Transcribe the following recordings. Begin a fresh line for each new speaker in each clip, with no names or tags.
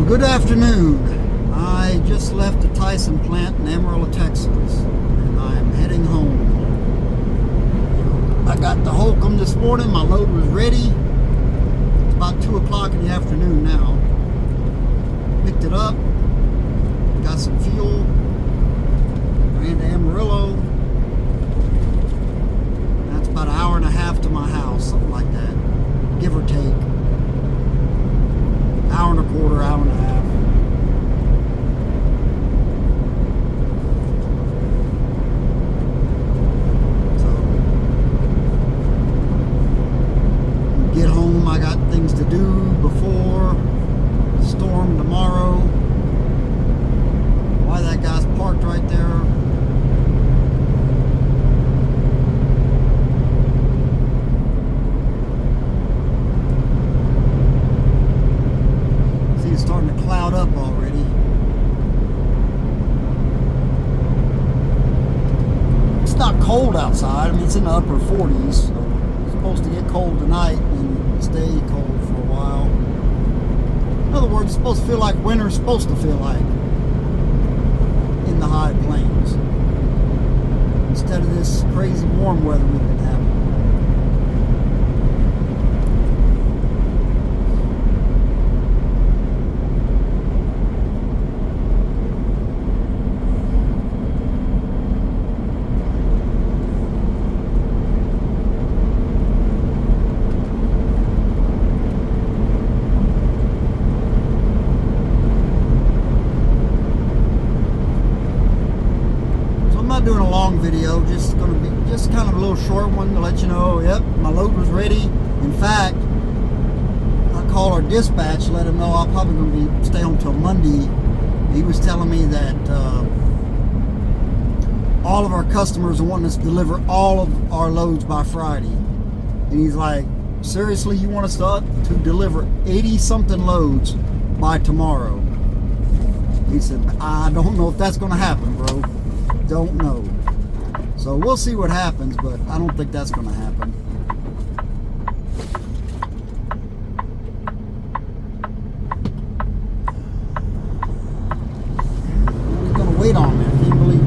Good afternoon. I just left the Tyson plant in Amarillo, Texas, and I am heading home. I got the Holcomb this morning. My load was ready. It's about 2 o'clock in the afternoon now. Picked it up, got some fuel, ran to Amarillo. That's about an hour and a half to my house, something like that, give or take. Hour and a quarter, hour and a half. So, get home, I got things to do before storm tomorrow. Why that guy's parked right there? It's starting to cloud up already. It's not cold outside. I mean, it's in the upper 40s. So it's supposed to get cold tonight and stay cold for a while. In other words, it's supposed to feel like winter's supposed to feel like in the high plains, instead of this crazy warm weather we've been having. Doing a long video, just going to be just kind of a little short one to let you know, yep, my load was ready. In fact, I called our dispatch, let him know I'm probably going to stay home till Monday. He was telling me that all of our customers are wanting us to deliver all of our loads by Friday. And he's like, seriously, you want us to deliver 80 something loads by tomorrow? He said, I don't know if that's going to happen, bro. Don't know. So we'll see what happens, but I don't think that's going to happen. He's going to wait on me. I can't believe it.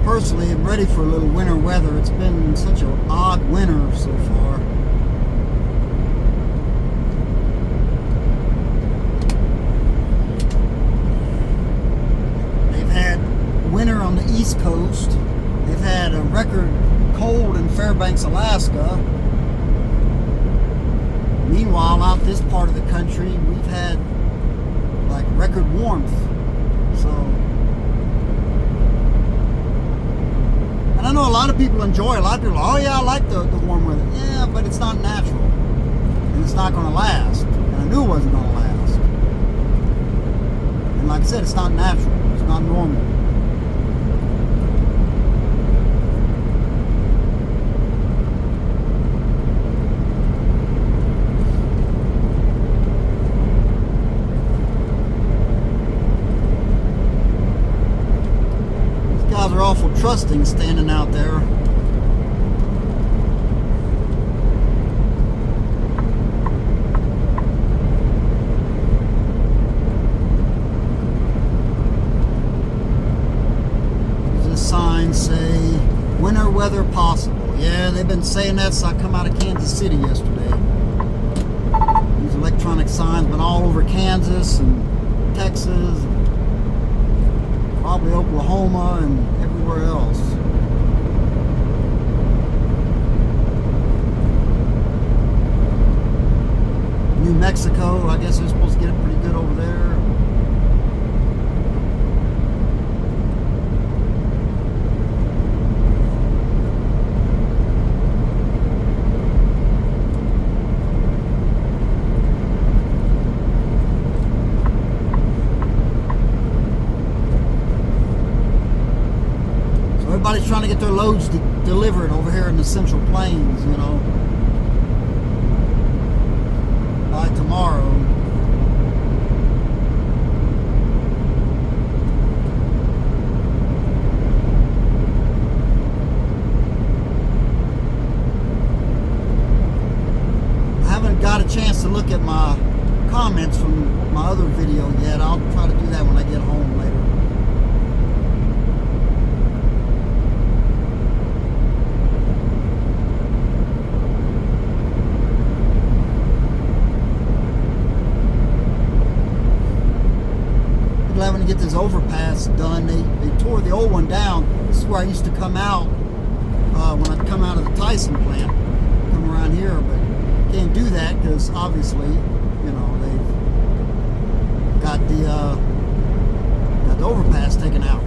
Personally, I'm ready for a little winter weather. It's been such an odd winter so far. They've had winter on the East Coast. They've had a record cold in Fairbanks, Alaska. Meanwhile, out this part of the country, we've had like record warmth. So I know a lot of people enjoy it. A lot of people, oh yeah, I like the warm weather. Yeah, but it's not natural. And it's not going to last. And I knew it wasn't going to last. And like I said, it's not natural. It's not normal. Are awful trusting standing out there. signs say Winter weather possible. Yeah, they've been saying that since I come out of Kansas City yesterday. These electronic signs been all over Kansas and Texas, and probably Oklahoma and everywhere else. New Mexico, I guess they're supposed to get it pretty good over there. Everybody's trying to get their loads delivered over here in the Central Plains, you know, by tomorrow. I haven't got a chance to look at my comments from my other video yet. I'll try to do that when I get home later. Having to get this overpass done. They tore the old one down. This is where I used to come out when I'd come out of the Tyson plant, come around here, but can't do that because obviously, you know, they've got the overpass taken out.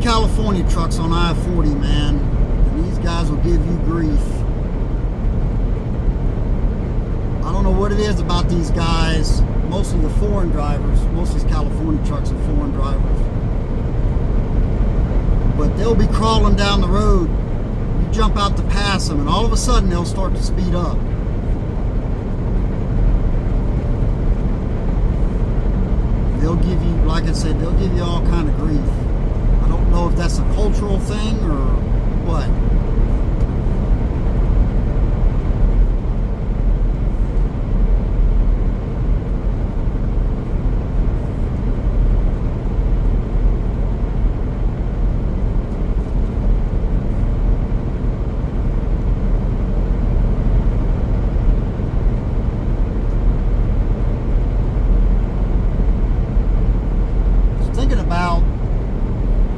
California trucks on I-40, man, and these guys will give you grief. I don't know what it is about these guys, mostly the foreign drivers. Most of these California trucks are foreign drivers, but they'll be crawling down the road. You jump out to pass them and all of a sudden they'll start to speed up. They'll give you, like I said, they'll give you all kind of grief. I don't know if that's a cultural thing or what.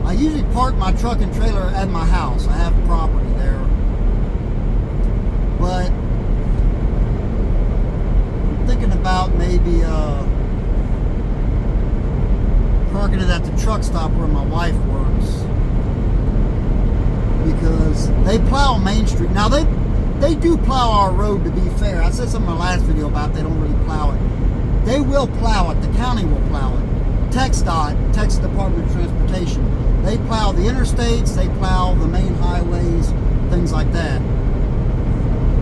I usually park my truck and trailer at my house. I have property there. But I'm thinking about maybe parking it at the truck stop where my wife works. Because they plow Main Street. Now they do plow our road, to be fair. I said something in my last video about they don't really plow it. They will plow it. The county will plow it. TxDOT, Texas Department of Transportation, they plow the interstates, they plow the main highways, things like that.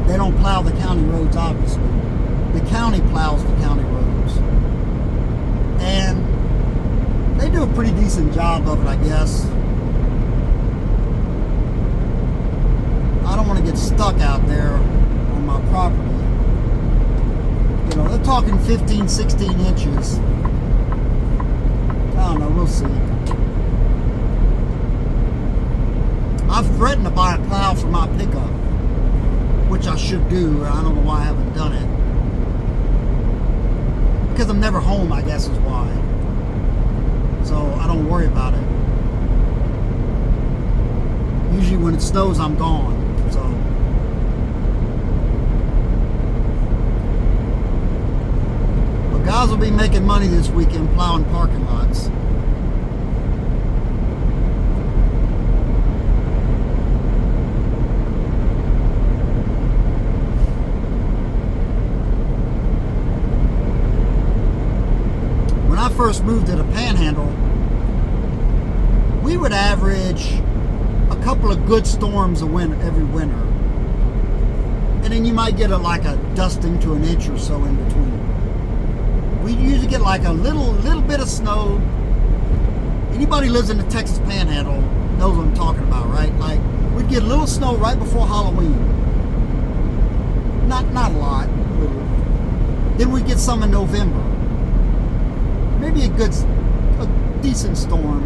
They don't plow the county roads, obviously. The county plows the county roads. And they do a pretty decent job of it, I guess. I don't want to get stuck out there on my property. You know, they're talking 15, 16 inches. I don't know, we'll see. I've threatened to buy a plow for my pickup, which I should do. I don't know why I haven't done it. Because I'm never home, I guess is why. So I don't worry about it. Usually when it snows, I'm gone. So. But guys will be making money this weekend plowing parking lots. When I first moved to the Panhandle, we would average a couple of good storms every winter. And then you might get like a dusting to an inch or so in between. We usually get like a little bit of snow. Anybody who lives in the Texas Panhandle knows what I'm talking about, right? Like, we'd get a little snow right before Halloween. Not a lot, little. Then we'd get some in November. Maybe a decent storm.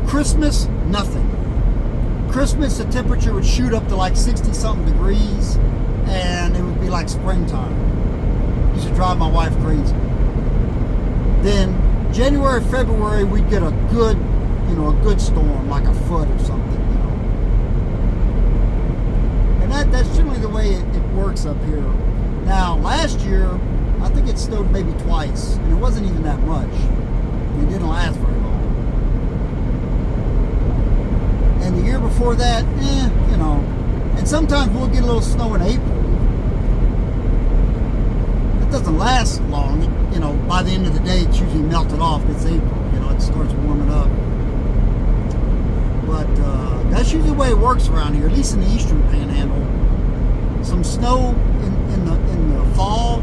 Christmas, nothing. Christmas, the temperature would shoot up to like 60-something degrees, and it would be like springtime. It used to drive my wife crazy. Then January, February, we'd get a good storm, like a foot or something, And that's generally the way it works up here. Now, last year, I think it snowed maybe twice, and it wasn't even that much. It didn't last very long. And the year before that, and sometimes we'll get a little snow in April. It doesn't last long. By the end of the day, it's usually melted off. It's April. It starts warming up. But that's usually the way it works around here, at least in the Eastern Panhandle. Some snow in the fall.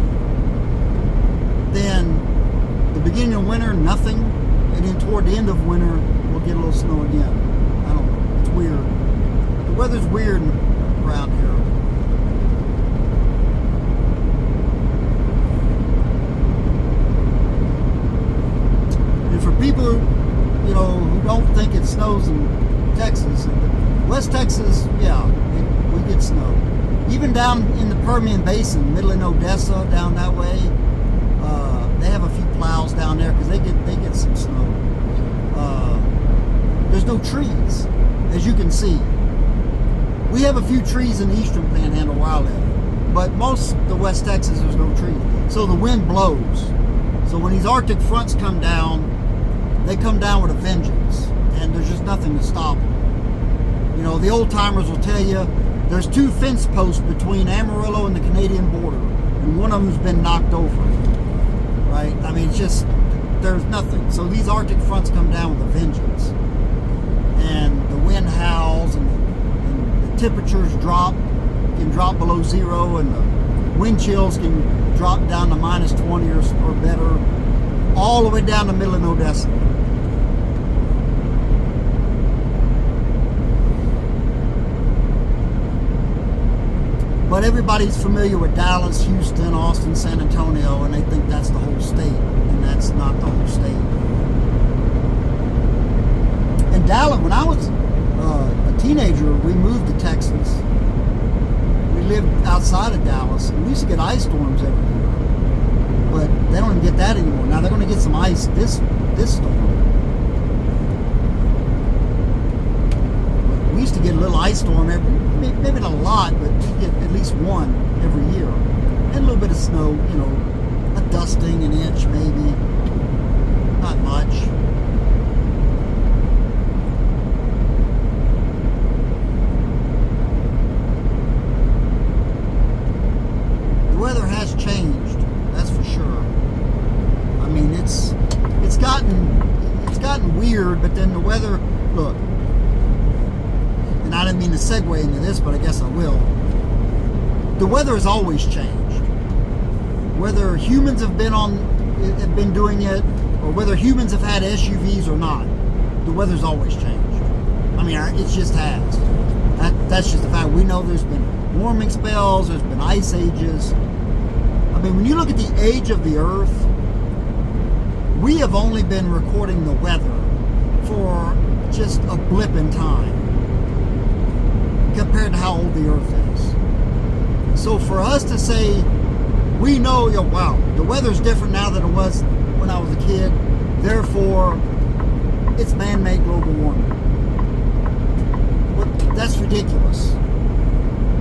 Then the beginning of winter, nothing. And then toward the end of winter, we'll get a little snow again. I don't know. It's weird. The weather's weird around here. And for people who don't think it snows in Texas, West Texas, yeah, we get snow. Even down in the Permian Basin, Midland, Odessa, down that way, they have a few plows down there because they get some snow. There's no trees, as you can see. We have a few trees in the Eastern Panhandle where I live, but most of the West Texas, there's no trees. So the wind blows. So when these Arctic fronts come down, they come down with a vengeance, and there's just nothing to stop them. The old timers will tell you there's 2 fence posts between Amarillo and the Canadian border, and one of them's been knocked over. Right? I mean, it's just, there's nothing. So these Arctic fronts come down with a vengeance. And the wind howls, and the temperatures can drop below zero, and the wind chills can drop down to minus 20 or better, all the way down to Midland, Odessa. But everybody's familiar with Dallas, Houston, Austin, San Antonio, and they think that's the whole state, and that's not the whole state. In Dallas, when I was a teenager, we moved to Texas. We lived outside of Dallas, and we used to get ice storms every year. But they don't even get that anymore. Now they're going to get some ice this storm. We used to get a little ice storm maybe not a lot, but we get at least one every year. And a little bit of snow, a dusting, an inch maybe. Not much. The weather has changed, that's for sure. I mean, it's gotten weird, but then the weather, look, and I didn't mean to segue into this, but I guess I will. The weather has always changed. Whether humans have been doing it, or whether humans have had SUVs or not, the weather's always changed. I mean, it just has. That's just the fact. We know there's been warming spells, there's been ice ages. I mean, when you look at the age of the Earth, we have only been recording the weather for just a blip in time compared to how old the Earth is. So for us to say, we know, wow, the weather's different now than it was when I was a kid, therefore, it's man-made global warming. That's ridiculous.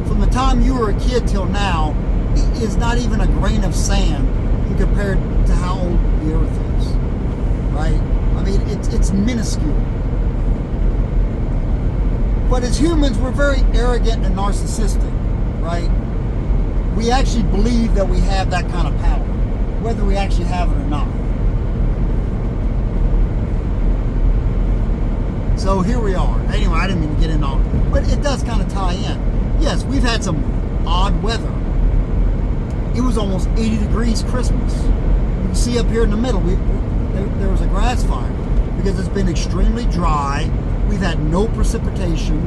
From the time you were a kid till now, it is not even a grain of sand compared to how old the earth is, right? I mean, it's minuscule. But as humans, we're very arrogant and narcissistic, right? We actually believe that we have that kind of power, whether we actually have it or not. So here we are. Anyway, I didn't mean to get in on it, but it does kind of tie in. Yes, we've had some odd weather. It was almost 80 degrees Christmas. You can see up here in the middle, there was a grass fire because it's been extremely dry. We've had no precipitation,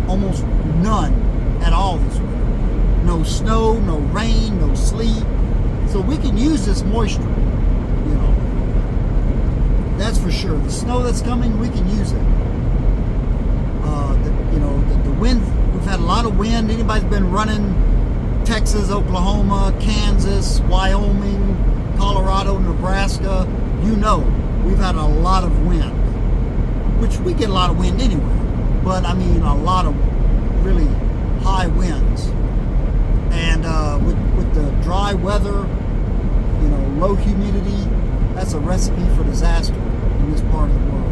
almost none at all this winter. No snow, no rain, no sleet. So we can use this moisture, you know. That's for sure. The snow that's coming, we can use it. The wind, we've had a lot of wind. Anybody's been running Texas, Oklahoma, Kansas, Wyoming, Colorado, Nebraska, you know, we've had a lot of wind, which we get a lot of wind anyway, but I mean a lot of really high winds. And with the dry weather, you know, low humidity, that's a recipe for disaster in this part of the world.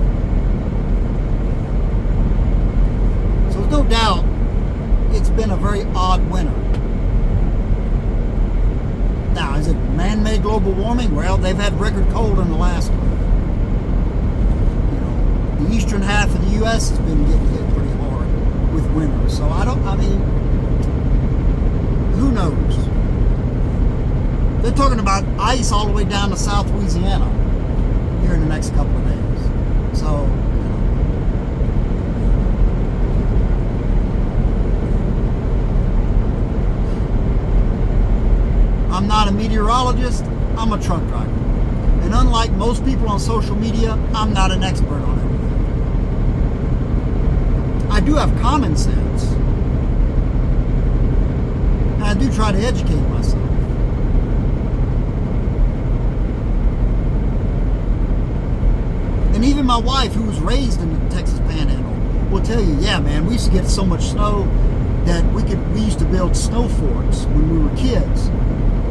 So there's no doubt it's been a very odd winter. Now, is it man-made global warming? Well, they've had record cold in Alaska. You know, the eastern half of the U.S. has been getting hit pretty hard with winter. So who knows? They're talking about ice all the way down to South Louisiana here in the next couple of days. So, I'm not a meteorologist, I'm a truck driver. And unlike most people on social media, I'm not an expert on everything. I do have common sense. And I do try to educate myself. And even my wife, who was raised in the Texas Panhandle, will tell you, yeah, man, we used to get so much snow that we used to build snow forts when we were kids.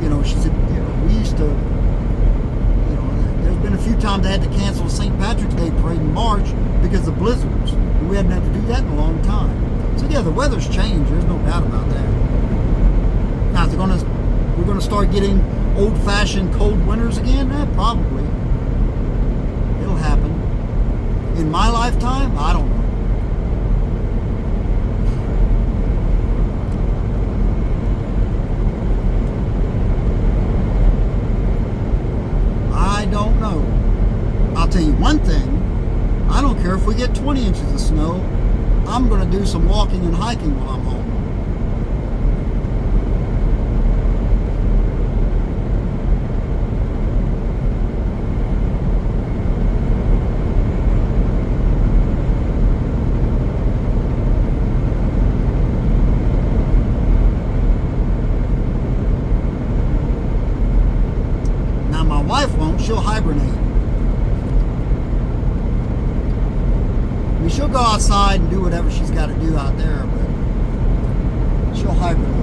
You know, she said, you know, we used to, you know, there's been a few times I had to cancel the St. Patrick's Day parade in March because of blizzards. And we hadn't had to do that in a long time. So yeah, the weather's changed. There's no doubt about that. Now, we're going to start getting old-fashioned cold winters again? Probably. It'll happen. In my lifetime, I don't know. Don't know. I'll tell you one thing, I don't care if we get 20 inches of snow, I'm going to do some walking and hiking while I'm home. She'll hibernate. I mean, she'll go outside and do whatever she's got to do out there, but she'll hibernate.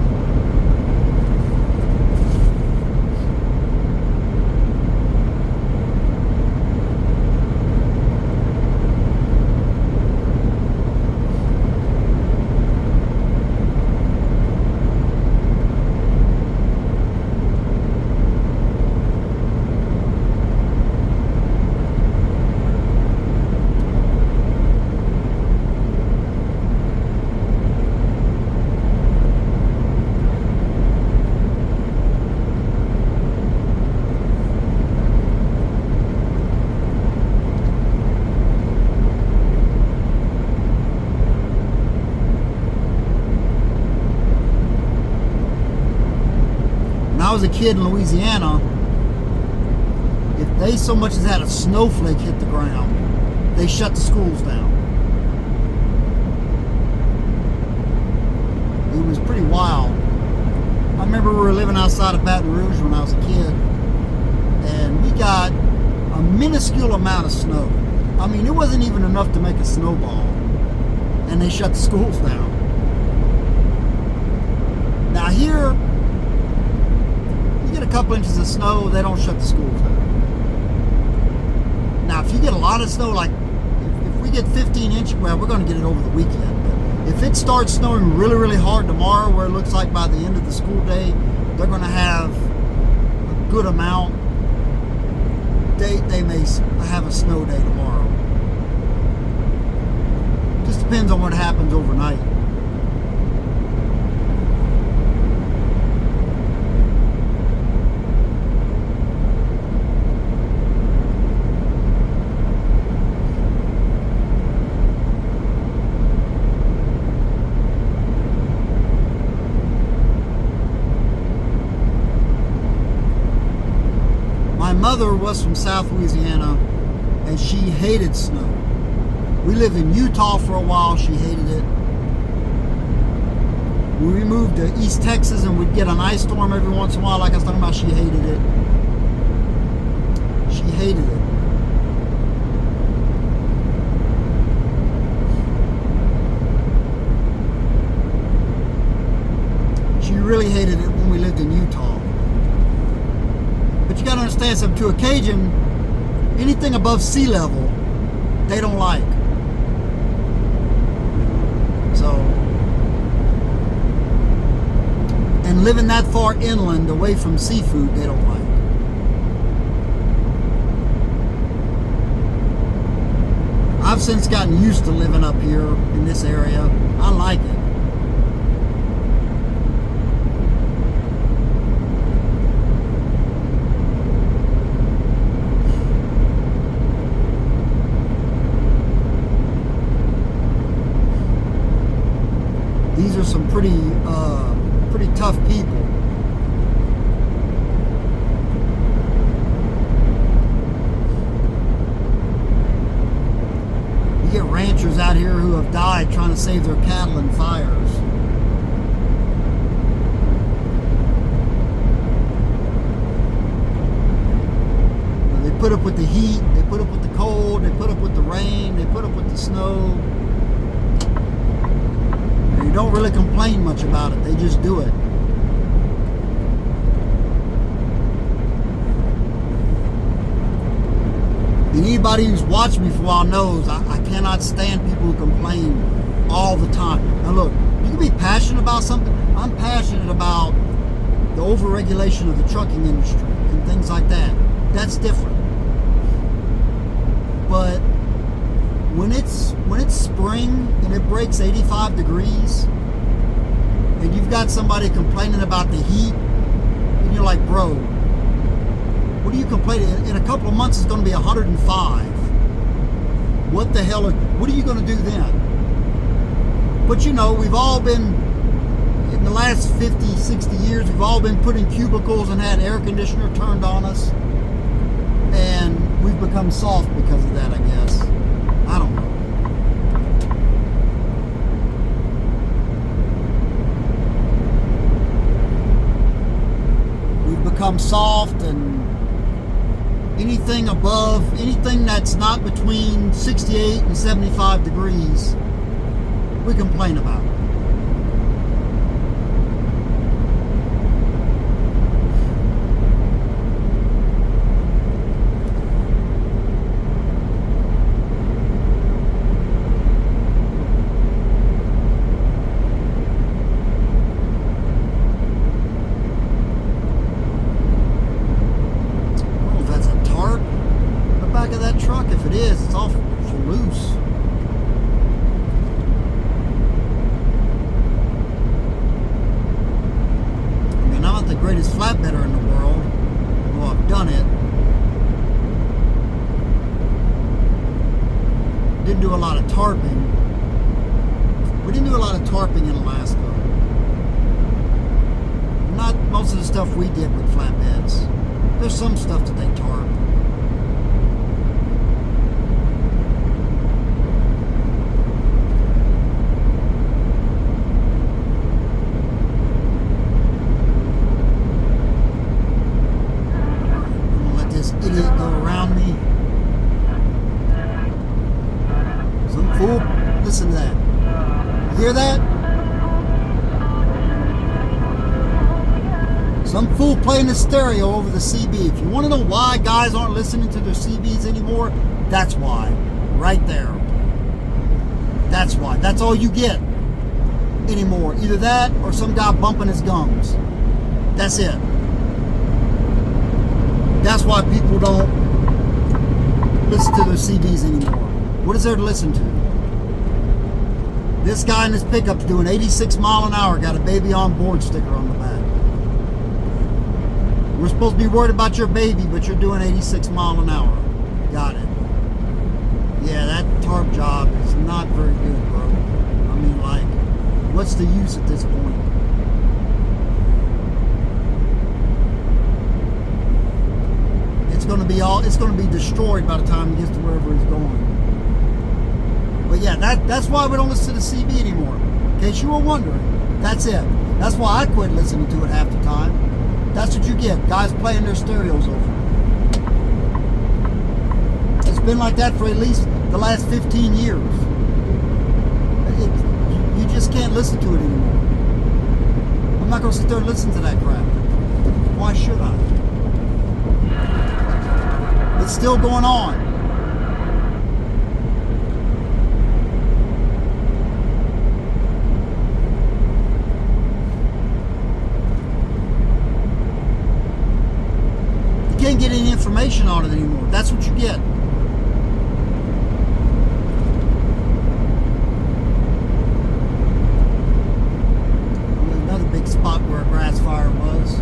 I was a kid in Louisiana, if they so much as had a snowflake hit the ground, they shut the schools down. It was pretty wild. I remember we were living outside of Baton Rouge when I was a kid, and we got a minuscule amount of snow. I mean, it wasn't even enough to make a snowball. and they shut the schools down. Now here, you get a couple inches of snow, they don't shut the schools down. Now if you get a lot of snow, like if we get 15 inches, well, we're going to get it over the weekend. But if it starts snowing really, really hard tomorrow, where it looks like by the end of the school day, they're going to have a good amount, they may have a snow day tomorrow. Just depends on what happens overnight. My mother was from South Louisiana, and she hated snow. We lived in Utah for a while. She hated it. When we moved to East Texas and we'd get an ice storm every once in a while, like I was talking about, she hated it. She hated it. She really hated it when we lived in Utah. But you got to understand something. To a Cajun, anything above sea level, they don't like. So, and living that far inland, away from seafood, they don't like. I've since gotten used to living up here in this area. I like it. These are some pretty tough people. You get ranchers out here who have died trying to save their cattle in fires. They put up with the heat, they put up with the cold, they put up with the rain, they put up with the snow. You don't really complain much about it. They just do it. And anybody who's watched me for a while knows I cannot stand people who complain all the time. Now look, you can be passionate about something. I'm passionate about the overregulation of the trucking industry and things like that. That's different. But when it's spring and it breaks 85 degrees and you've got somebody complaining about the heat and you're like, bro, what are you complaining? In a couple of months it's going to be 105. What the hell what are you going to do then? But you know, we've all been, in the last 50, 60 years, we've all been put in cubicles and had air conditioner turned on us, and we've become soft because of that, I guess. I don't know. We've become soft, and anything above, anything that's not between 68 and 75 degrees, we complain about it. Of that truck, if it is, it's all loose. I mean, I'm not the greatest flatbedder in the world, although I've done it. Didn't do a lot of tarping. We didn't do a lot of tarping in Alaska. Not most of the stuff we did with flatbeds. There's some stuff that they tarp. Idiot go around me. Some fool. Listen to that. Some fool playing the stereo over the CB. If you want to know why guys aren't listening to their CBs anymore, that's why. Right there. That's why. That's all you get anymore. Either that or some guy bumping his gums. That's it. That's why people don't listen to their CDs anymore. What is there to listen to? This guy in his pickup's doing 86 mile an hour, got a baby on board sticker on the back. We're supposed to be worried about your baby, but you're doing 86 mile an hour. Got it. Yeah, that tarp job is not very good, bro. I mean, like, what's the use at this point? It's gonna be destroyed by the time he gets to wherever he's going. But yeah, that's why we don't listen to the CB anymore. In case you were wondering, that's it. That's why I quit listening to it half the time. That's what you get, guys playing their stereos over. It's been like that for at least the last 15 years. You just can't listen to it anymore. I'm not gonna sit there and listen to that crap. Why should I? It's still going on. You can't get any information on it anymore. That's what you get. There's another big spot where a grass fire was.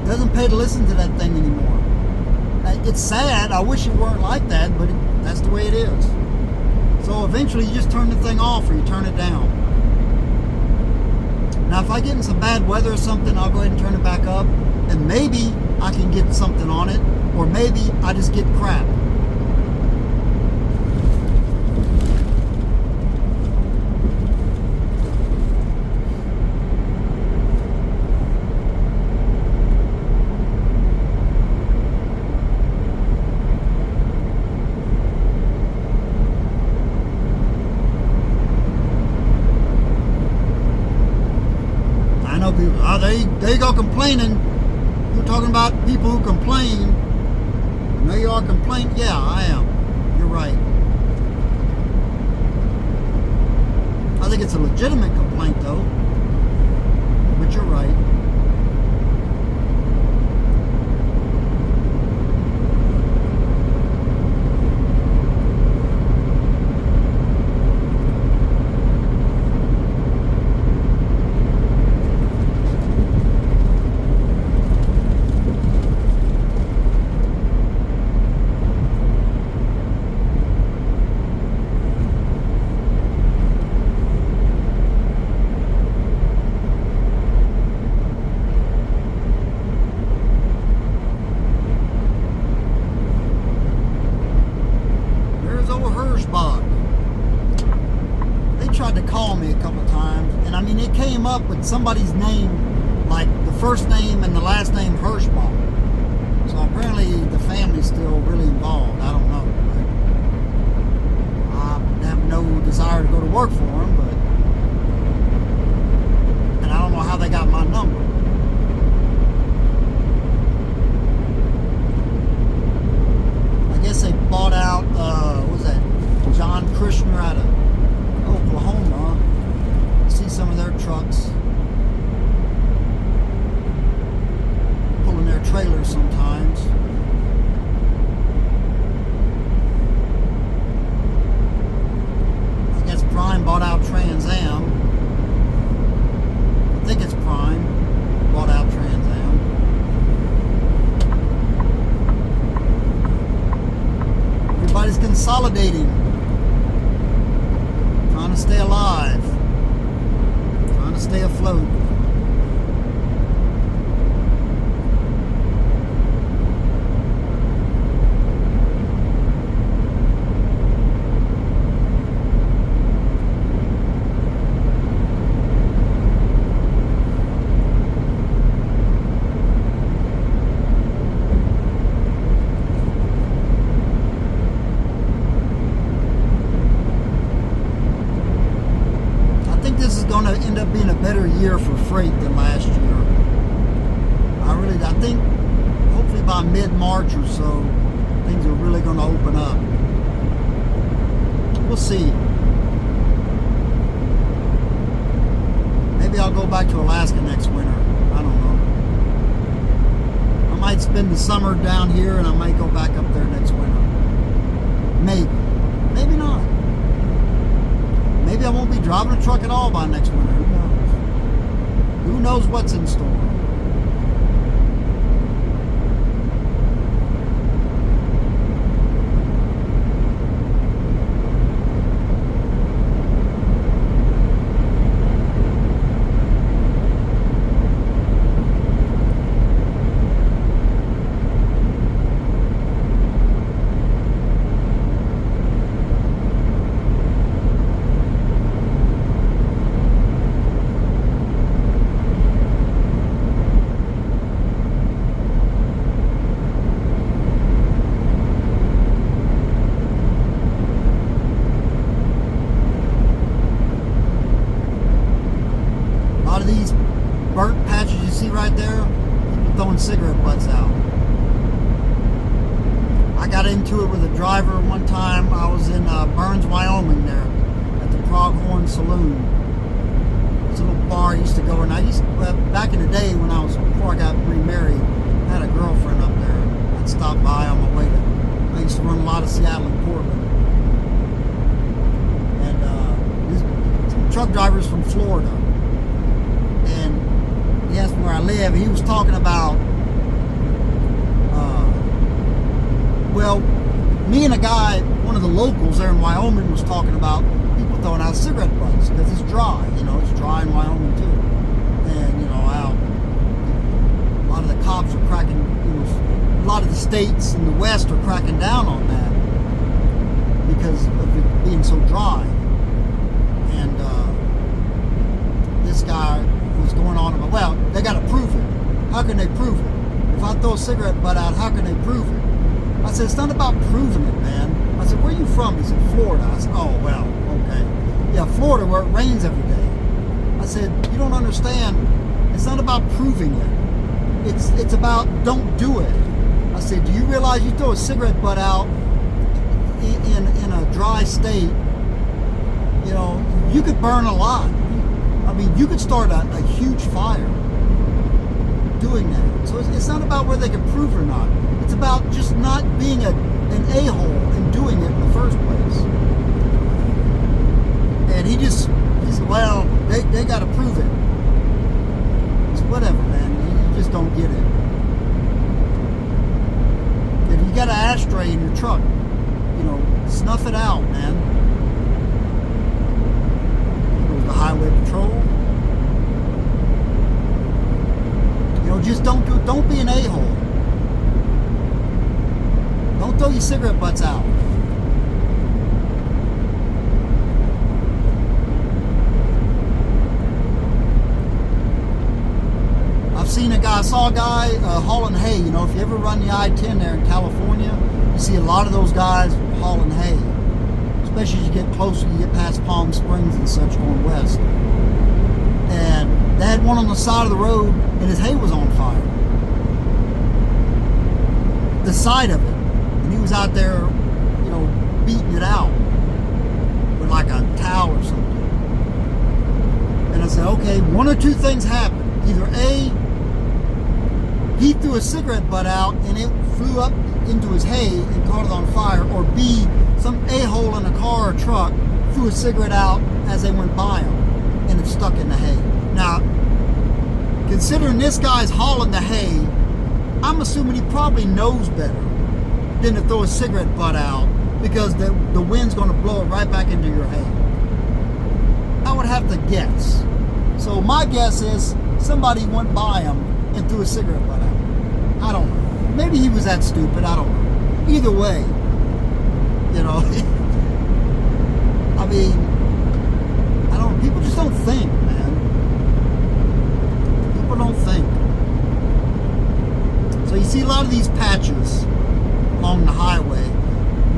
Doesn't pay to listen to that thing anymore. It's sad. I wish it weren't like that, but that's the way it is. So eventually you just turn the thing off or you turn it down. Now if I get in some bad weather or something, I'll go ahead and turn it back up, and maybe I can get something on it, or maybe I just get crap. People, oh, there you go complaining. You're talking about people who complain. There you are complaining. Yeah, I am. You're right. I think it's a legitimate complaint, though. But you're right. They tried to call me a couple of times, and I mean, it came up with somebody's name, like the first name and the last name Hirschbach. So apparently the family's still really involved. I don't know. I have no desire to go to work for them, and I don't know how they got my number. I guess they bought out, what was that, John Kushner out of Oklahoma. See some of their trucks pulling their trailers sometimes. I guess Prime bought out Trans Am. I think it's Prime bought out Trans Am. Everybody's consolidating. Trying to stay alive. Trying to stay afloat. think hopefully by mid-March or so, things are really going to open up. We'll see. Maybe I'll go back to Alaska next winter. I don't know. I might spend the summer down here and I might go back up there next winter. Maybe. Maybe not. Maybe I won't be driving a truck at all by next winter. Who knows? Who knows what's in store? These burnt patches you see right there, people throwing cigarette butts out. I got into it with a driver one time. I was in Burns, Wyoming there at the Pronghorn Saloon. It's a little bar I used to go in. Back in the day before I got remarried, I had a girlfriend up there. I'd stop by on my way I used to run a lot of Seattle and Portland. And these truck drivers from Florida. And he asked me where I live, and he was talking about, well, me and a guy, one of the locals there in Wyoming, was talking about people throwing out cigarette butts because it's dry. It's dry in Wyoming too. And, how a lot of the cops are cracking, a lot of the states in the West are cracking down on that because of it being so dry. And this guy was going on about, well, they got to prove it. How can they prove it? If I throw a cigarette butt out, how can they prove it? I said, it's not about proving it, man. I said, where are you from? He said, Florida. I said, oh, well, okay. Yeah, Florida, where it rains every day. I said, you don't understand. It's not about proving it. It's about don't do it. I said, do you realize you throw a cigarette butt out in a dry state, you could burn a lot. I mean, you could start a huge fire doing that. So it's not about whether they can prove or not. It's about just not being an a-hole and doing it in the first place. And he said, well, they got to prove it. It's whatever, man. You just don't get it. If you got an ashtray in your truck, snuff it out, man. The highway patrol. Just don't be an a-hole. Don't throw your cigarette butts out. I saw a guy hauling hay. If you ever run the I-10 there in California, you see a lot of those guys hauling hay. Especially as you get closer, you get past Palm Springs and such going west. And they had one on the side of the road, and his hay was on fire. The side of it. And he was out there, beating it out with like a towel or something. And I said, okay, one or two things happened. Either A, he threw a cigarette butt out and it flew up into his hay and caught it on fire, or B, some a-hole in a car or truck threw a cigarette out as they went by him and it stuck in the hay. Now, considering this guy's hauling the hay, I'm assuming he probably knows better than to throw a cigarette butt out because the wind's going to blow it right back into your hay. I would have to guess. So my guess is somebody went by him and threw a cigarette butt out. I don't know. Maybe he was that stupid. I don't know. Either way, I mean, I don't. People just don't think, man. People don't think. So you see a lot of these patches along the highway,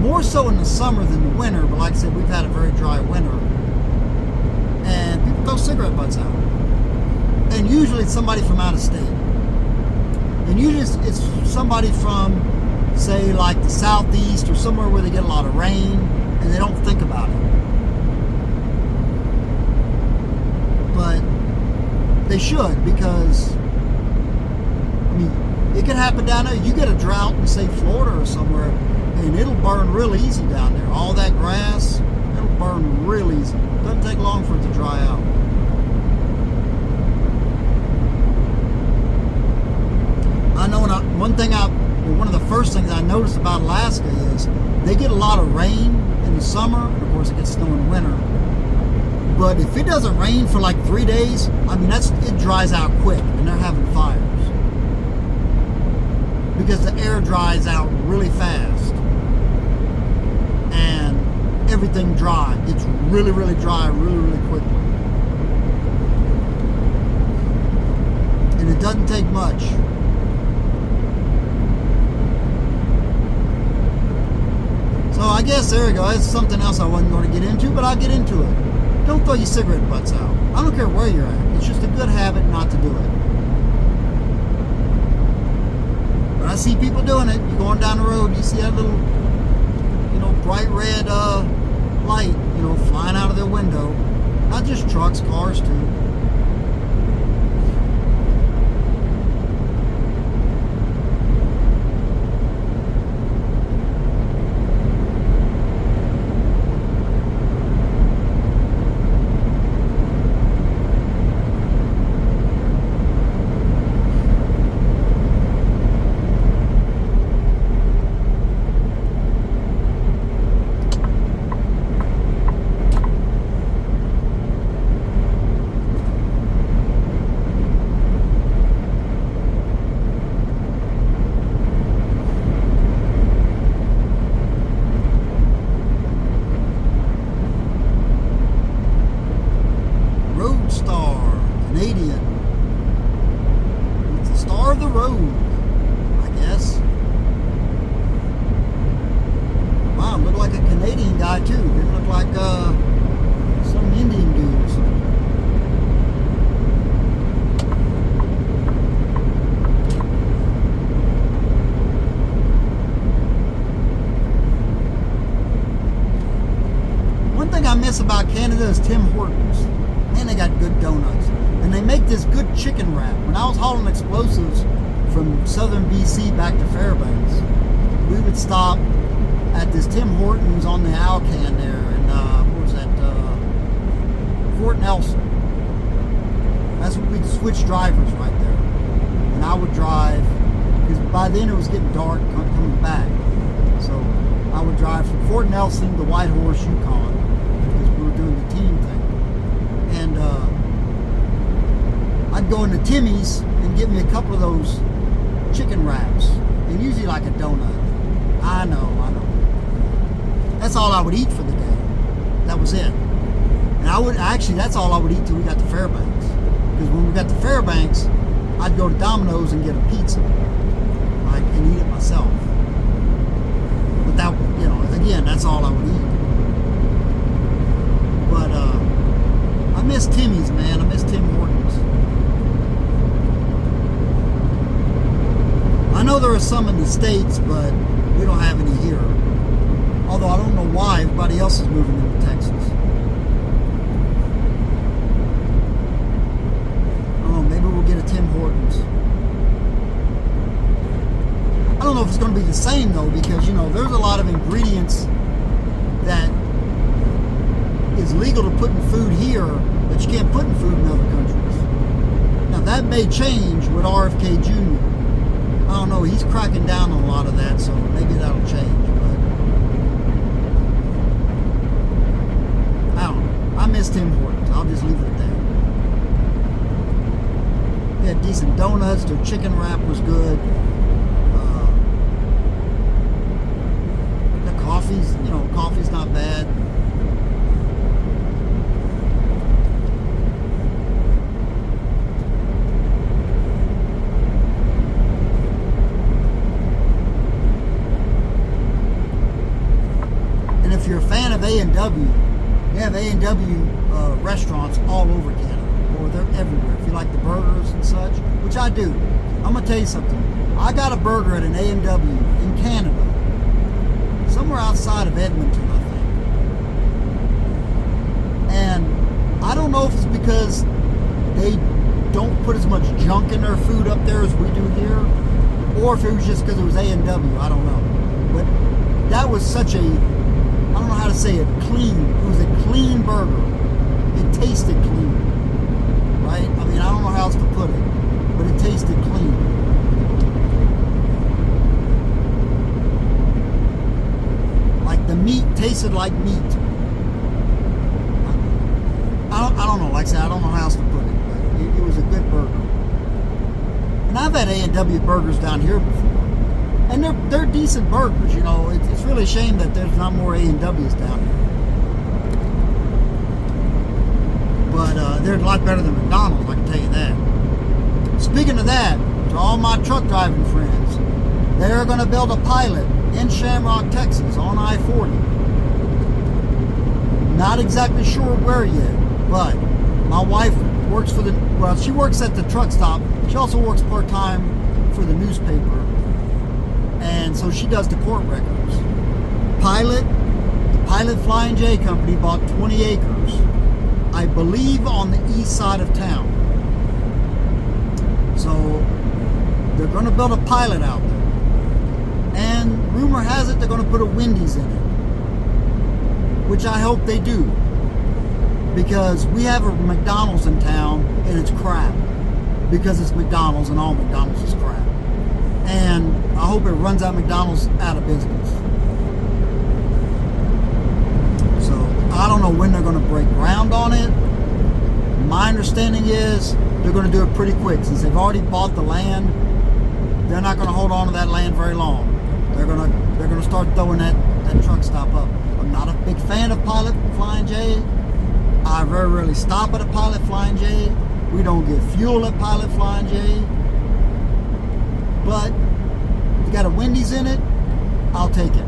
more so in the summer than the winter. But like I said, we've had a very dry winter, and people throw cigarette butts out, and usually it's somebody from out of state. And usually it's somebody from, say, like the southeast or somewhere where they get a lot of rain and they don't think about it. But they should, because, I mean, it can happen down there. You get a drought in, say, Florida or somewhere, and it'll burn real easy down there. All that grass, it'll burn real easy. Doesn't take long for it to dry out. I know one of the first things I noticed about Alaska is they get a lot of rain in the summer, and of course it gets snow in the winter. But if it doesn't rain for like 3 days, I mean, it dries out quick, and they're having fires. Because the air dries out really fast. And everything dry. It's really, really dry really, really quickly. And it doesn't take much. So I guess there we go. That's something else I wasn't going to get into, but I'll get into it. Don't throw your cigarette butts out. I don't care where you're at. It's just a good habit not to do it. But I see people doing it. You're going down the road, you see that little, bright red light, flying out of their window. Not just trucks, cars too. Canadian. It's the star of the road, I guess. Wow, looked like a Canadian guy too. Didn't look like some Indian dude or something. One thing I miss about Canada is Tim Hortons. Man, they got good donuts. And they make this good chicken wrap. When I was hauling explosives from southern BC back to Fairbanks, we would stop at this Tim Hortons on the Alcan there, and what was that? Fort Nelson. That's what we'd switch drivers right there, and I would drive, because by then it was getting dark coming back. So I would drive from Fort Nelson to Whitehorse, Yukon, because we were doing the team thing, and I'd go into Timmy's and get me a couple of those chicken wraps, and usually like a donut. I know. That's all I would eat for the day. That was it. And that's all I would eat till we got to Fairbanks. Because when we got to Fairbanks, I'd go to Domino's and get a pizza, and eat it myself. But that, again, that's all I would eat. But I miss Timmy's, man. I miss Tim Hortons. I know there are some in the States, but we don't have any here. Although I don't know why everybody else is moving into Texas. Oh, maybe we'll get a Tim Hortons. I don't know if it's going to be the same though, because there's a lot of ingredients that is legal to put in food here that you can't put in food in other countries. Now that may change with RFK Jr. I don't know, he's cracking down on a lot of that, so maybe that'll change, but I don't know. I miss Tim Hortons. I'll just leave it at that. They had decent donuts. Their chicken wrap was good. The coffee's not bad. And if you're a fan of A&W, they have A&W restaurants all over Canada, or they're everywhere. If you like the burgers and such, which I do. I I'm gonna tell you something. I got a burger at an A&W in Canada, somewhere outside of Edmonton, I think. And I don't know if it's because they don't put as much junk in their food up there as we do here, or if it was just because it was A&W. I don't know. But that was such a, I don't know how to say it, clean. It was a clean burger. It tasted clean, right? I mean, I don't know how else to put it, but it tasted clean. Like the meat tasted like meat. I don't know. Like I said, I don't know how else to put it, but it was a good burger. And I've had A&W burgers down here before, and they're decent burgers. You know, it's really a shame that there's not more A&Ws down here. But they're a lot better than McDonald's, I can tell you that. Speaking of that, to all my truck driving friends, they're going to build a pilot in Shamrock, Texas, on I-40. Not exactly sure where yet, but my wife works for she works at the truck stop. She also works part-time for the newspaper, and so she does the court records. The Pilot Flying J Company bought 20 acres, I believe, on the east side of town. So they're going to build a pilot out there. And rumor has it they're going to put a Wendy's in it, which I hope they do, because we have a McDonald's in town and it's crap, because it's McDonald's and all McDonald's is crap. And I hope it runs out McDonald's out of business. So I don't know when they're going to break ground on it. My understanding is they're going to do it pretty quick, since they've already bought the land. They're not going to hold on to that land very long. They're going to start throwing that truck stop up. I'm not a big fan of Pilot Flying J. I very rarely stop at a Pilot Flying J. We don't get fuel at Pilot Flying J. But if you got a Wendy's in it, I'll take it.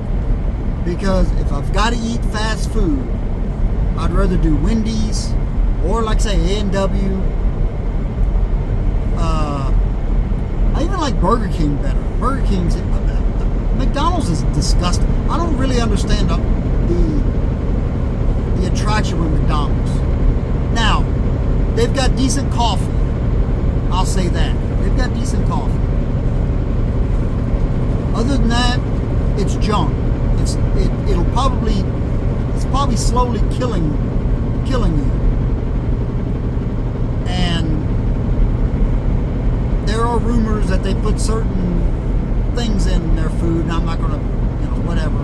Because if I've got to eat fast food, I'd rather do Wendy's, or like say A&W. I even like Burger King better. Burger King's McDonald's is disgusting. I don't really understand the attraction with McDonald's. Now, they've got decent coffee. I'll say that. They've got decent coffee. Other than that, it's junk. It's probably slowly killing you. And there are rumors that they put certain things in their food, and I'm not going to, whatever.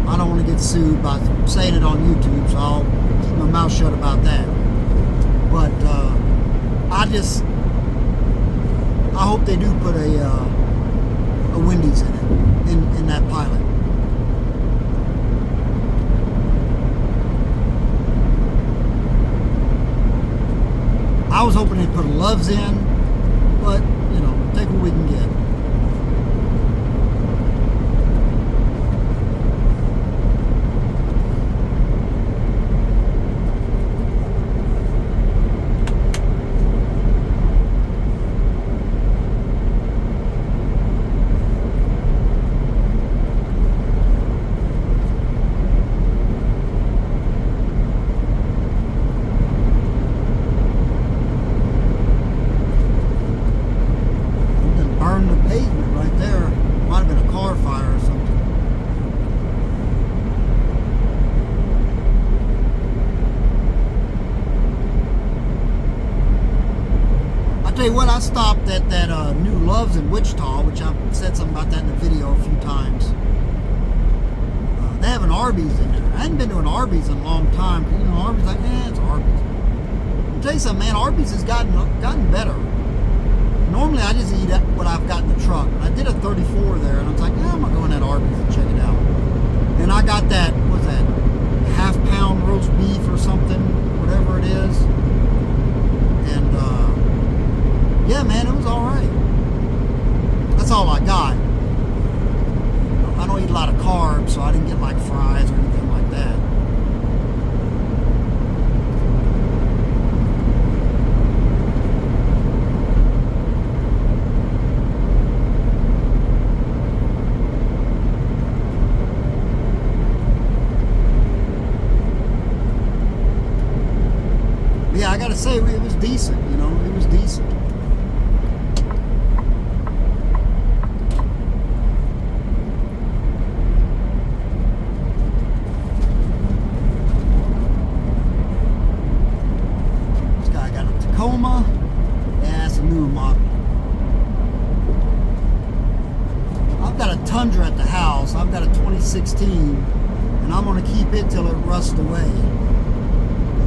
I don't want to get sued by saying it on YouTube, so I'll keep my mouth shut about that. But I hope they do put a Wendy's in it, in that pilot. I was hoping they'd put a Love's in, but, take what we can get. Tell you what, I stopped at that new Love's in Wichita, which I've said something about that in the video a few times. They have an Arby's in there. I hadn't been to an Arby's in a long time. Arby's like, it's Arby's. I'll tell you something, man, Arby's has gotten better. Normally, I just eat what I've got in the truck. I did a 34 there, and I was like, I'm going to go in that Arby's and check it out. And I got that, what's that, half-pound roast beef or something, whatever it is. And, yeah, man, it was all right. That's all I got. I don't eat a lot of carbs, so I didn't get like fries or anything like that. say it was decent, you know, it was decent. This guy got a Tacoma. Yeah, it's a newer model. I've got a Tundra at the house. I've got a 2016, and I'm going to keep it till it rusts away.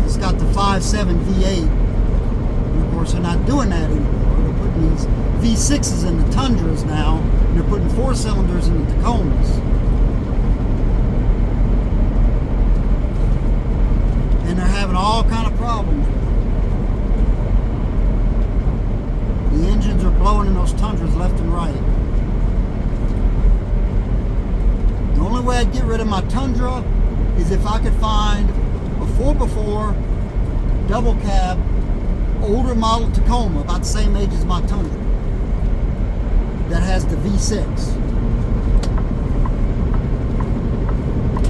It's got the 5.7 V8, and of course they're not doing that anymore. They're putting these V6s in the Tundras now, and they're putting 4 cylinders in the Tacomas. And they're having all kind of problems with them. The engines are blowing in those Tundras left and right. The only way I'd get rid of my Tundra is if I could find a 4x4 double cab older model Tacoma about the same age as my Tundra that has the V6.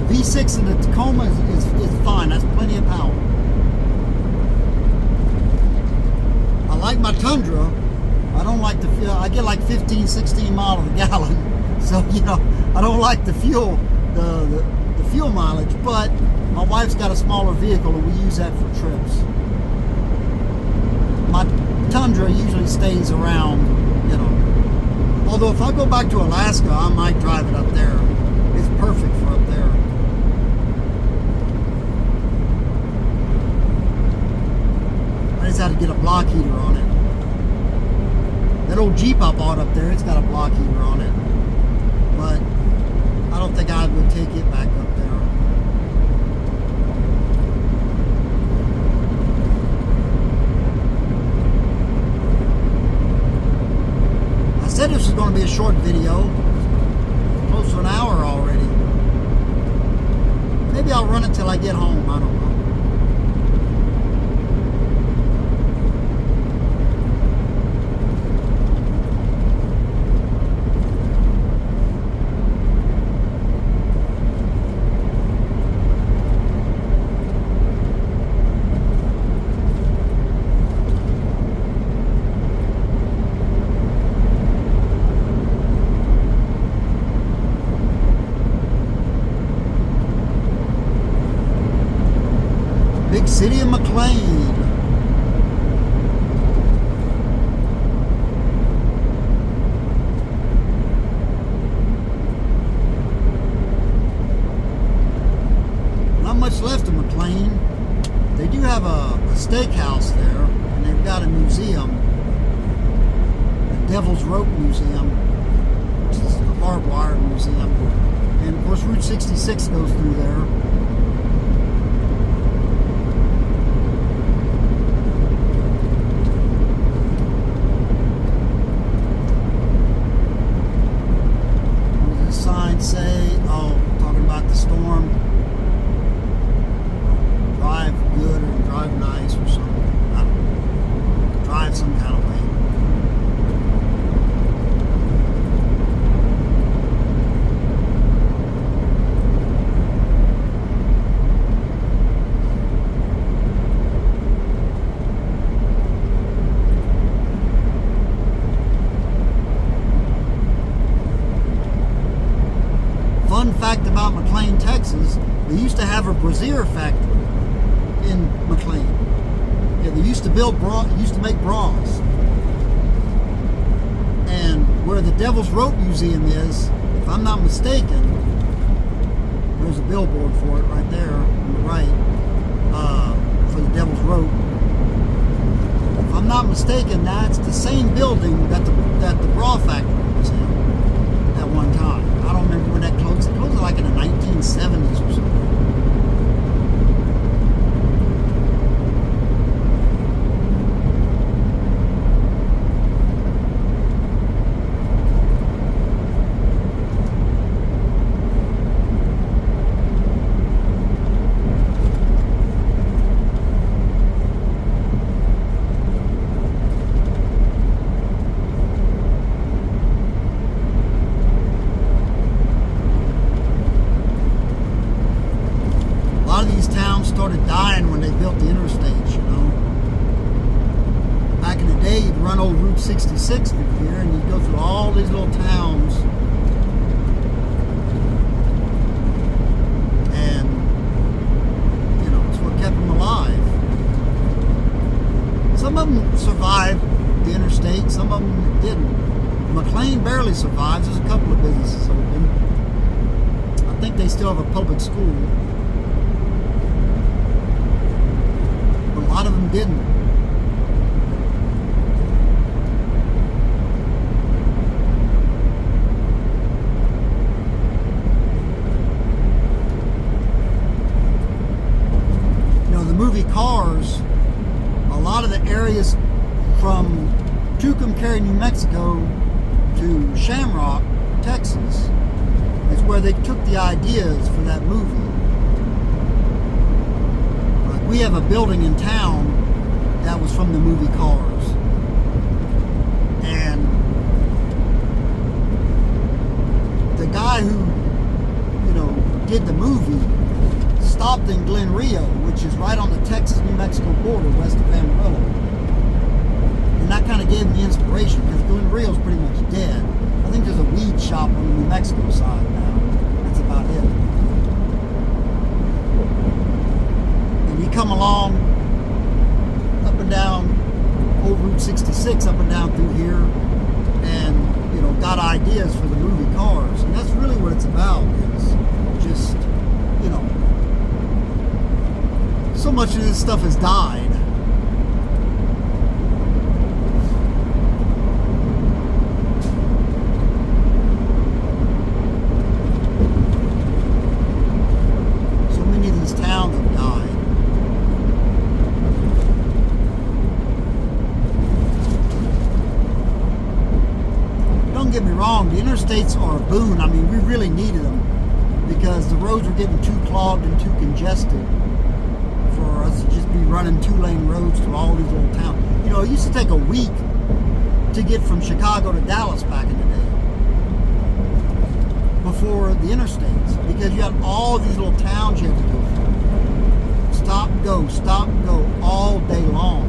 V6 in the Tacoma is fine. That's plenty of power. I like my Tundra. I don't like the fuel. I get like 15, 16 miles a gallon. So, you know, I don't like the fuel, the fuel mileage, but my wife's got a smaller vehicle and we use that for trips. My Tundra usually stays around, you know. Although if I go back to Alaska, I might drive it up there. It's perfect for up there. I just had to get a block heater on it. That old Jeep I bought up there, it's got a block heater on it. But I don't think I would take it back up there. I said this was going to be a short video. Close to an hour already. Maybe I'll run it till I get home. I don't know. Big city of McLean. Not much left of McLean. They do have a steakhouse there, and they've got a museum, the Devil's Rope Museum, which is a barbed wire museum. And of course Route 66 goes through there. Say, oh, talking about the storm, drive good or drive nice or something. I don't know. Drive some kind of way. Fun fact about McLean, Texas, they used to have a brassiere factory in McLean. Yeah, they used to build used to make bras. And where the Devil's Rope Museum is, if I'm not mistaken, there's a billboard for it right there on the right, for the Devil's Rope. If I'm not mistaken, that's the same building that the bra factory was in at one time. I don't remember when that closed. It closed like in the 1970s or something. Started dying when they built the interstates, you know. Route 66 through here, and you go through all these little towns. And, you know, it's what kept them alive. Some of them survived the interstate, some of them didn't. McLean barely survives. There's a couple of businesses open. I think they still have a public school. But a lot of them didn't. Movie Cars, a lot of the areas from Tucumcari, New Mexico to Shamrock, Texas, is where they took the ideas for that movie. Like, we have a building in town that was from the movie Cars. And the guy who, you know, did the movie stopped in Glen Rio, which is right on the Texas-New Mexico border west of Amarillo. And that kind of gave me inspiration, because Glen Rio is pretty much dead. I think there's a weed shop on the New Mexico side now. That's about it. And you come along up and down old Route 66, up and down through here, and, you know, got ideas for the movie Cars. And that's really what it's about, is just, you know, so much of this stuff has died. So many of these towns have died. Don't get me wrong, the interstates are a boon. I mean, we really needed them, because the roads were getting too clogged and too congested for us to just be running 2-lane roads through all these little towns. You know, it used to take a week to get from Chicago to Dallas back in the day, before the interstates, because you had all these little towns you had to go through. Stop, go, all day long.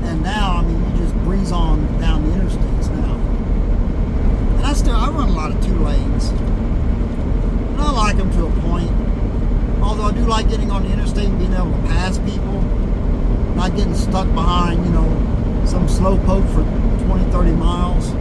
And now, I mean, you just breeze on down the interstates now. And I run a lot of 2 lanes. And I like them to a point. Although I do like getting on the interstate and being able to pass people, not getting stuck behind, you know, some slow poke for 20, 30 miles.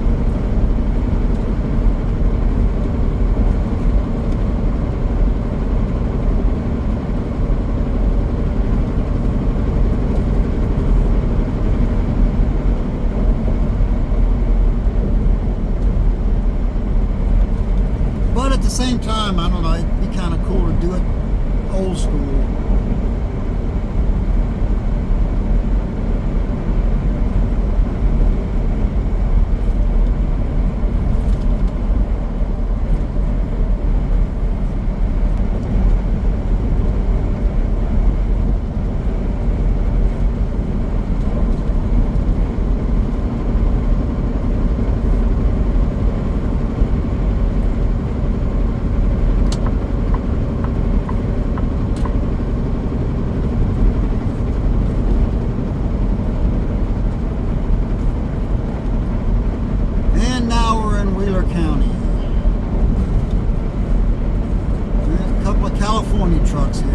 But at the same time, I don't know, it'd be kind of cool to do it old school. County. A couple of California trucks here.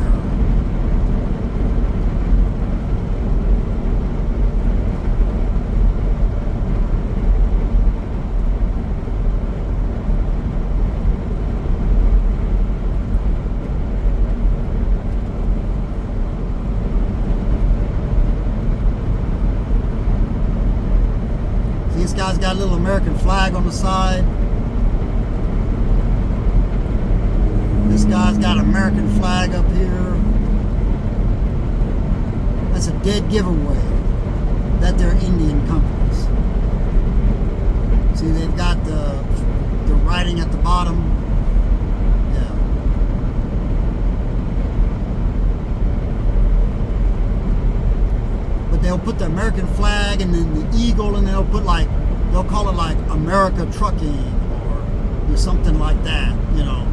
This guy's got a little American flag on the side. This guy's got an American flag up here. That's a dead giveaway that they're Indian companies. See, they've got the writing at the bottom. Yeah. But they'll put the American flag and then the eagle, and they'll call it like America Trucking or something like that, you know.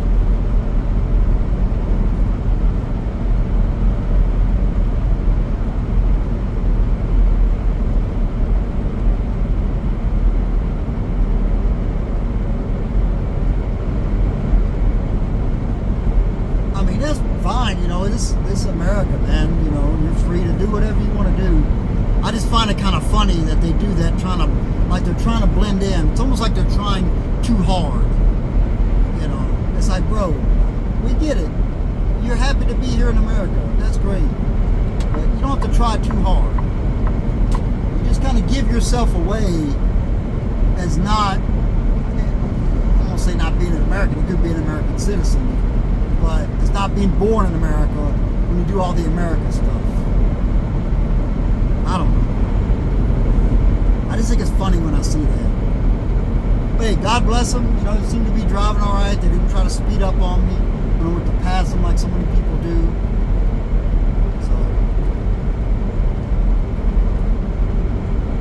that they do that, like they're trying to blend in. It's almost like they're trying too hard. You know, it's like, bro, we get it. You're happy to be here in America. That's great. But you don't have to try too hard. You just kind of give yourself away as not, I won't say not being an American. You could be an American citizen. But it's not being born in America when you do all the American stuff. I don't know. I just think it's funny when I see that. But hey, God bless them. You know, they seem to be driving all right. They didn't try to speed up on me when I went to pass them like so many people do. So,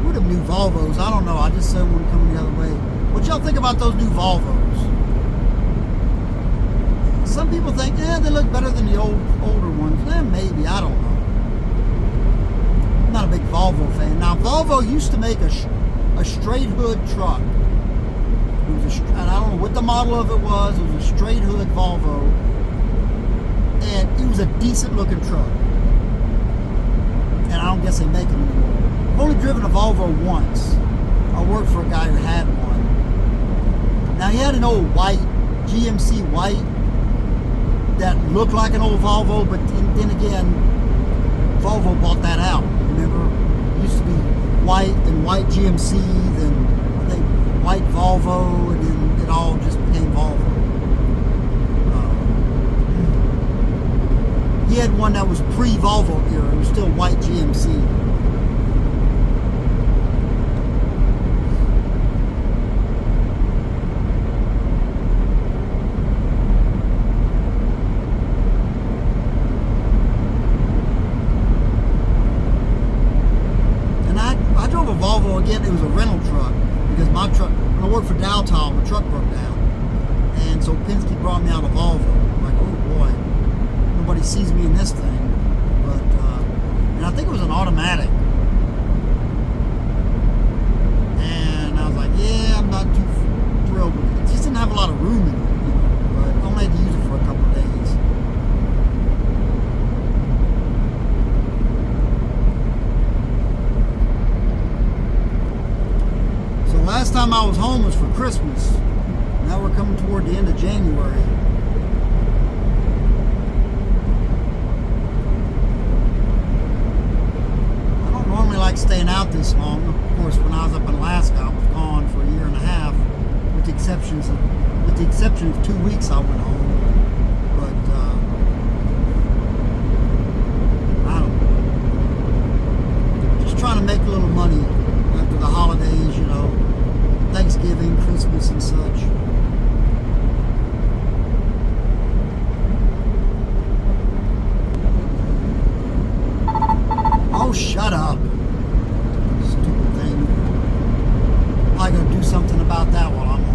what are new Volvos? I don't know. I just said one coming the other way. What y'all think about those new Volvos? Some people think, they look better than the older ones. Maybe. I don't know. I'm not a big Volvo fan. Now, Volvo used to make a straight hood truck. It was and I don't know what the model of it was. It was a straight hood Volvo. And it was a decent looking truck. And I don't guess they make them anymore. I've only driven a Volvo once. I worked for a guy who had one. Now, he had an old white, GMC white, that looked like an old Volvo, but then again, Volvo bought that out. Remember, it used to be white, then white GMC, then I think white Volvo, and then it all just became Volvo. He had one that was pre-Volvo era. It was still white GMC. Volvo again. It was a rental truck because my truck, when I worked for Dowtile, my truck broke down, and so Penske brought me out a Volvo. I'm like, oh boy, nobody sees me in this thing. But and I think it was an automatic, and I was like, yeah, I'm not too thrilled with it. It just didn't have a lot of room in it, but I only had to use it for a couple of days. Last time I was home was for Christmas. Now we're coming toward the end of January. I don't normally like staying out this long. Of course, when I was up in Alaska, I was gone for a year and a half, with the exception of 2 weeks I went home. But I don't know. Just trying to make a little money after the holidays, you know. Thanksgiving, Christmas, and such. Oh, shut up. Stupid thing. I gotta do something about that while I'm home.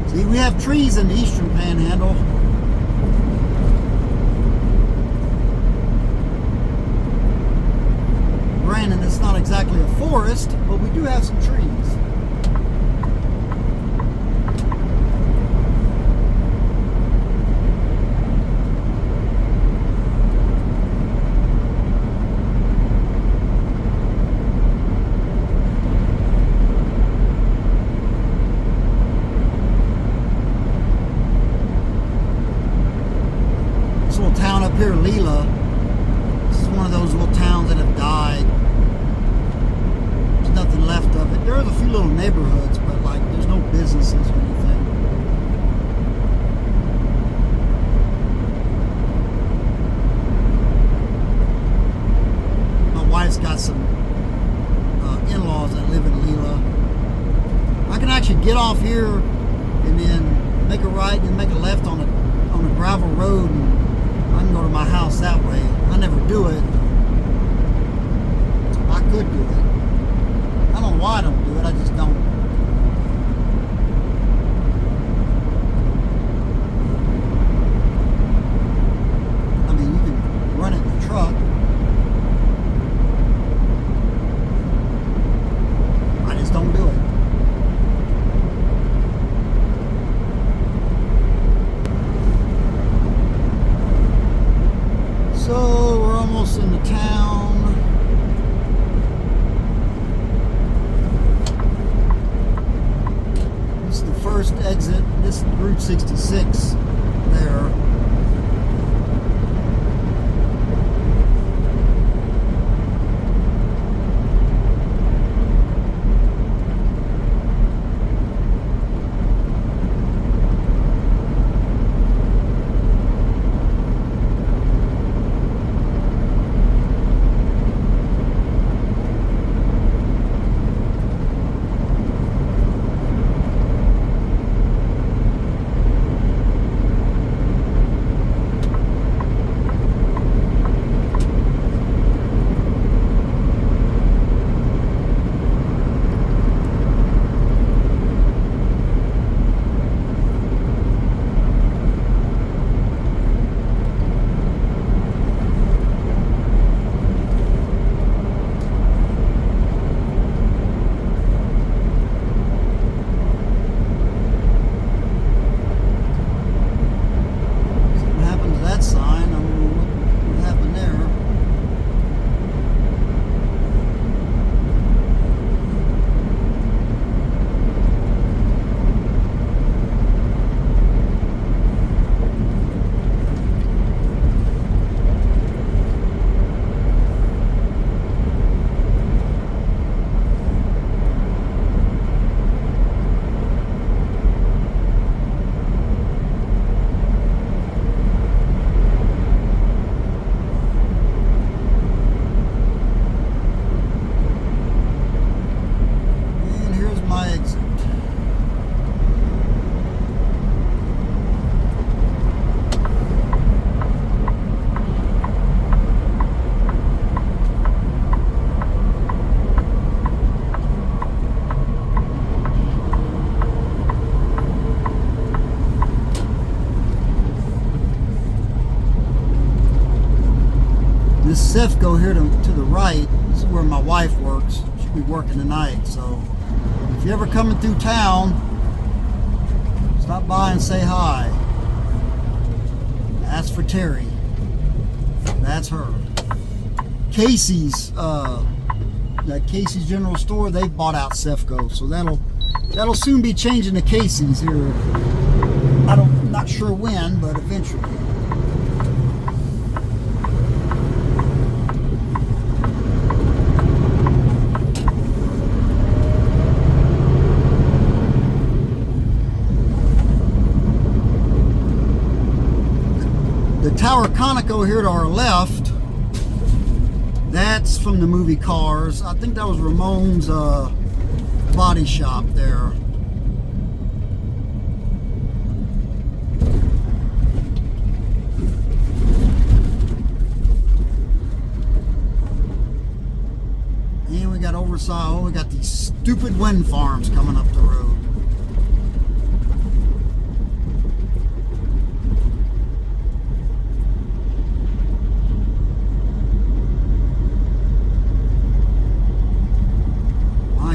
See, we have trees in the eastern panhandle. Granted, it's not exactly a forest, but we do have some trees. Town up here, Leela. This is one of those little towns that have died. There's nothing left of it. There are a few little neighborhoods, but like there's no businesses or anything. My wife's got some in-laws that live in Leela. I can actually get off here and then make a right and make a left on a gravel road, and I can go to my house that way. I never do it. I could do it. I don't know why I don't do it. I just don't. I mean, you can run it in the truck. I just don't do it. there. This CEFCO here to the right, this is where my wife works. She'll be working tonight, so if you're ever coming through town, stop by and say hi. Ask for Terry. That's her. Casey's, that Casey's General Store, they've bought out CEFCO, so that'll soon be changing to Casey's here. I'm not sure when, but eventually. The Tower Conoco here to our left, that's from the movie Cars. I think that was Ramon's body shop there. And we got Overside. Oh, we got these stupid wind farms coming up the road.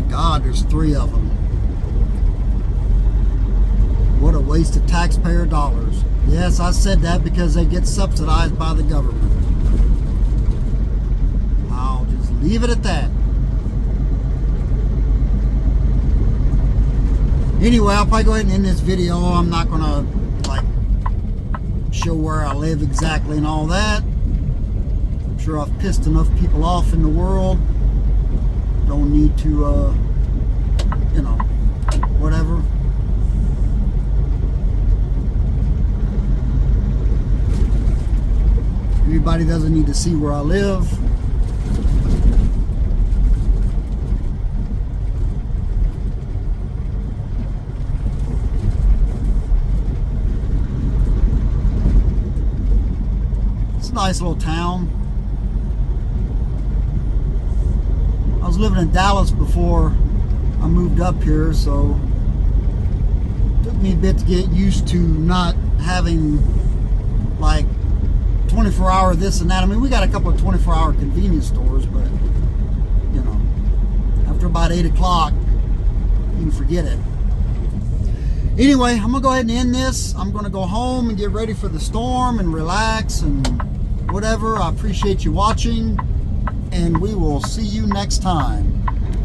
God, there's 3 of them. What a waste of taxpayer dollars. Yes, I said that because they get subsidized by the government. I'll just leave it at that. Anyway, I'll probably go ahead and end this video. I'm not gonna show where I live exactly and all that. I'm sure I've pissed enough people off in the world. Don't need to, whatever. Everybody doesn't need to see where I live. It's a nice little town. I was living in Dallas before I moved up here, so it took me a bit to get used to not having 24-hour this and that. I mean, we got a couple of 24-hour convenience stores, but after about 8 o'clock, you can forget it. Anyway, I'm gonna go ahead and end this. I'm gonna go home and get ready for the storm and relax and whatever. I appreciate you watching, and we will see you next time.